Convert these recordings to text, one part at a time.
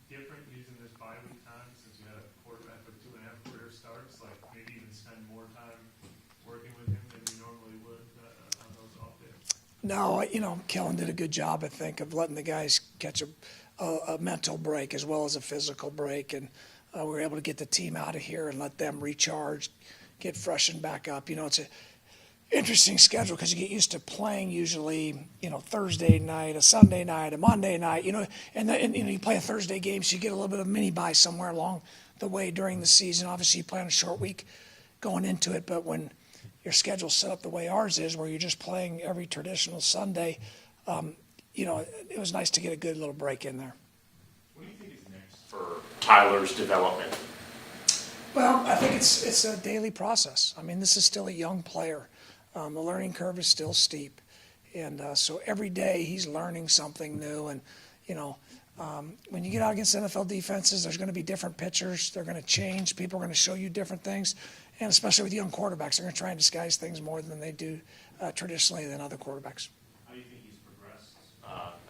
different using this bye week time since you had a quarterback with 2.5 career starts? Like maybe even spend more time working with him than you normally would on those off days? No, Kellen did a good job, I think, of letting the guys catch a mental break as well as a physical break, and we were able to get the team out of here and let them recharge, get freshened back up. It's a interesting schedule because you get used to playing usually, Thursday night, a Sunday night, a Monday night, and then you play a Thursday game, so you get a little bit of mini bye somewhere along the way during the season. Obviously, you play on a short week going into it, but when your schedule's set up the way ours is, where you're just playing every traditional Sunday, it was nice to get a good little break in there. What do you think is next for Tyler's development? Well, I think it's a daily process. I mean, this is still a young player. The learning curve is still steep. And so every day he's learning something new. And, when you get out against NFL defenses, there's going to be different pitchers. They're going to change. People are going to show you different things. And especially with young quarterbacks, they're going to try and disguise things more than they do traditionally than other quarterbacks. How do you think he's progressed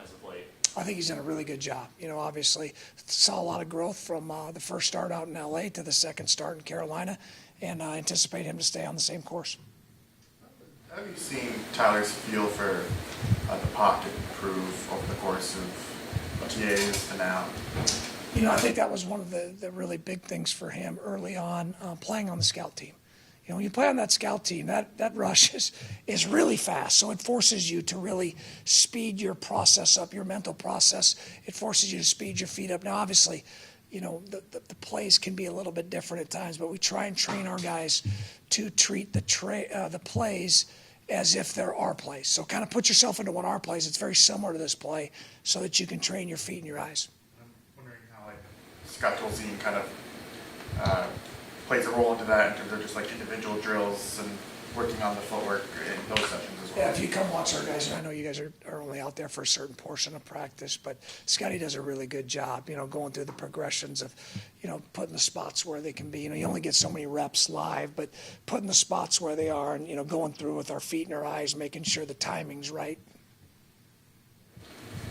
as of late? I think he's done a really good job. Obviously saw a lot of growth from the first start out in L.A. to the second start in Carolina, and I anticipate him to stay on the same course. Have you seen Tyler's feel for the pocket improve over the course of OTAs and now? I think that was one of the really big things for him early on, playing on the scout team. When you play on that scout team, that rush is really fast. So it forces you to really speed your process up, your mental process. It forces you to speed your feet up. Now, obviously, the plays can be a little bit different at times, but we try and train our guys to treat the plays as if they're our plays. So kind of put yourself into one of our plays. It's very similar to this play so that you can train your feet and your eyes. I'm wondering how Scott Tolzien kind of plays a role into that in terms of just individual drills and working on the footwork in those sessions as well. Yeah, if you come watch our guys, and I know you guys are only out there for a certain portion of practice, but Scotty does a really good job, going through the progressions of, putting the spots where they can be. You only get so many reps live, but putting the spots where they are and, going through with our feet and our eyes, making sure the timing's right.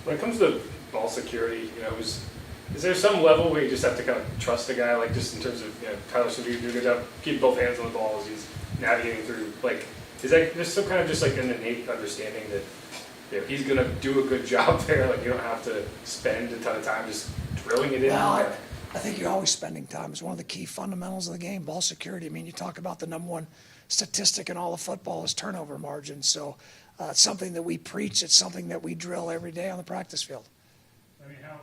When it comes to ball security, is there some level where you just have to kind of trust the guy, just in terms of, Tyler should do a good job keeping both hands on the ball as he's navigating through, is that just some kind of just an innate understanding that he's going to do a good job there? You don't have to spend a ton of time just drilling it in. Well, I think you're always spending time. It's one of the key fundamentals of the game, ball security. I mean, you talk about the number one statistic in all of football is turnover margin. So it's something that we preach. It's something that we drill every day on the practice field. I mean, how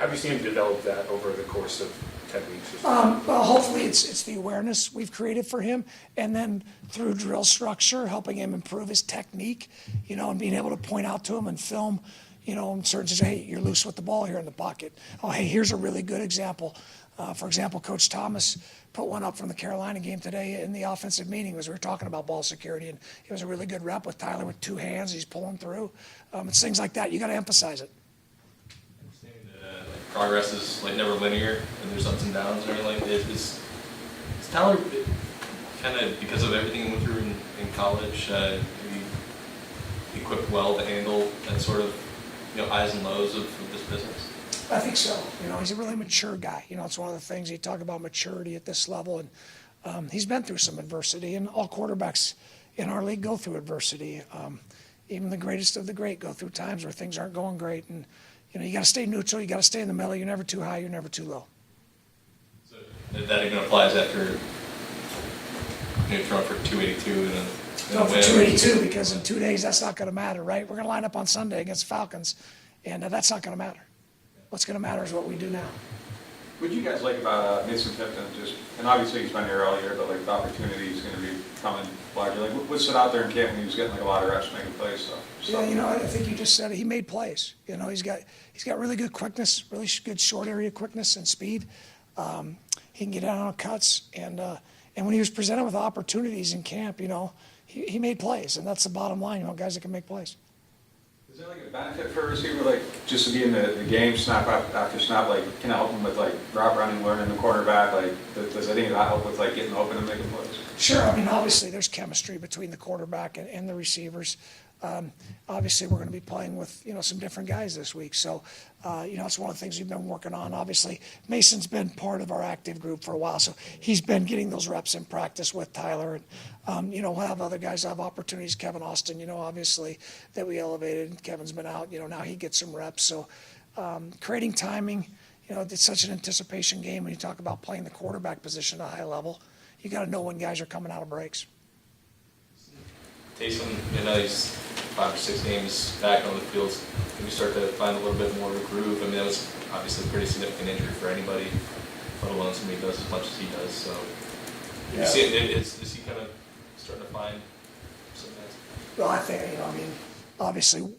have you seen him develop that over the course of 10 weeks or so? Well, hopefully it's the awareness we've created for him, and then through drill structure, helping him improve his technique, and being able to point out to him and film, in certain situations, hey, you're loose with the ball here in the pocket. Oh, hey, here's a really good example. For example, Coach Thomas put one up from the Carolina game today in the offensive meeting as we were talking about ball security, and it was a really good rep with Tyler with two hands. He's pulling through. It's things like that. You got to emphasize it. Progress is never linear, and there's ups and downs and everything. Is Tyler kind of, because of everything he went through in college, maybe equipped well to handle that sort of highs and lows of this business? I think so. He's a really mature guy. It's one of the things you talk about maturity at this level, and he's been through some adversity, and all quarterbacks in our league go through adversity. Even the greatest of the great go through times where things aren't going great, and you got to stay neutral. You got to stay in the middle. You're never too high. You're never too low. So that even applies after throwing for 282 and Throwing for 282 because in 2 days that's not going to matter, right? We're going to line up on Sunday against the Falcons, and that's not going to matter. What's going to matter is what we do now. What do you guys like about Mason Tipton? And obviously he's been here all year, but the opportunity is going to be coming larger. What stood out there in camp when he was getting a lot of reps making plays? So. Yeah, I think you just said it. He made plays. He's got really good quickness, really good short area quickness and speed. He can get out on cuts, and when he was presented with opportunities in camp, he made plays, and that's the bottom line. Guys that can make plays. Is there a benefit for a receiver, just to be in the game snap after snap, can it help him with route running, learning the quarterback? Does any of that help with getting open and making plays? Sure. I mean, obviously there's chemistry between the quarterback and the receivers. Obviously, we're going to be playing with, some different guys this week. So, it's one of the things we've been working on. Obviously, Mason's been part of our active group for a while, so he's been getting those reps in practice with Tyler. And, we'll have other guys have opportunities. Kevin Austin, obviously, that we elevated. Kevin's been out, now he gets some reps. So, creating timing, it's such an anticipation game when you talk about playing the quarterback position at a high level. You got to know when guys are coming out of breaks. Taysom, he's 5 or 6 games back on the field. Can you start to find a little bit more of a groove? I mean, that was obviously a pretty significant injury for anybody, let alone somebody who does as much as he does. So, Yeah. you see, is he kind of starting to find some of that? Well, I think, obviously,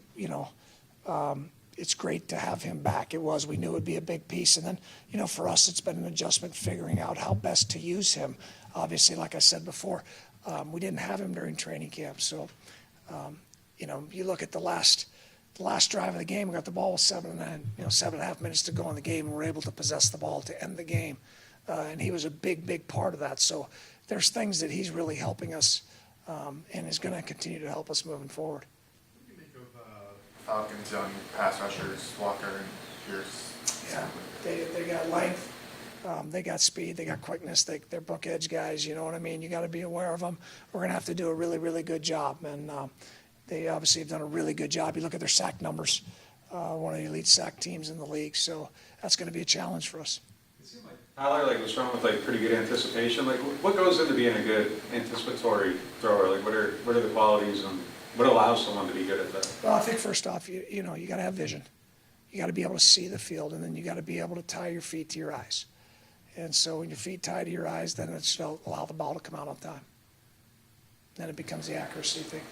it's great to have him back. We knew it would be a big piece. And then, for us, it's been an adjustment figuring out how best to use him. Obviously, like I said before, we didn't have him during training camp. So, you look at the last drive of the game, we got the ball with 7.5 minutes to go in the game, and we're able to possess the ball to end the game. And he was a big part of that. So there's things that he's really helping us and is going to continue to help us moving forward. What do you make of Falcons' young pass rushers, Walker and Pierce? Yeah, they got length, they got speed, they got quickness, they're book edge guys, you know what I mean? You got to be aware of them. We're going to have to do a really good job, and they obviously have done a really good job. You look at their sack numbers, one of the elite sack teams in the league, so that's going to be a challenge for us. It seemed like Tyler was thrown with pretty good anticipation. What goes into being a good anticipatory thrower? What are the qualities and what allows someone to be good at that? Well, I think first off, you got to have vision. You got to be able to see the field, and then you got to be able to tie your feet to your eyes. And so when your feet tie to your eyes, then it's allow the ball to come out on time. Then it becomes the accuracy thing.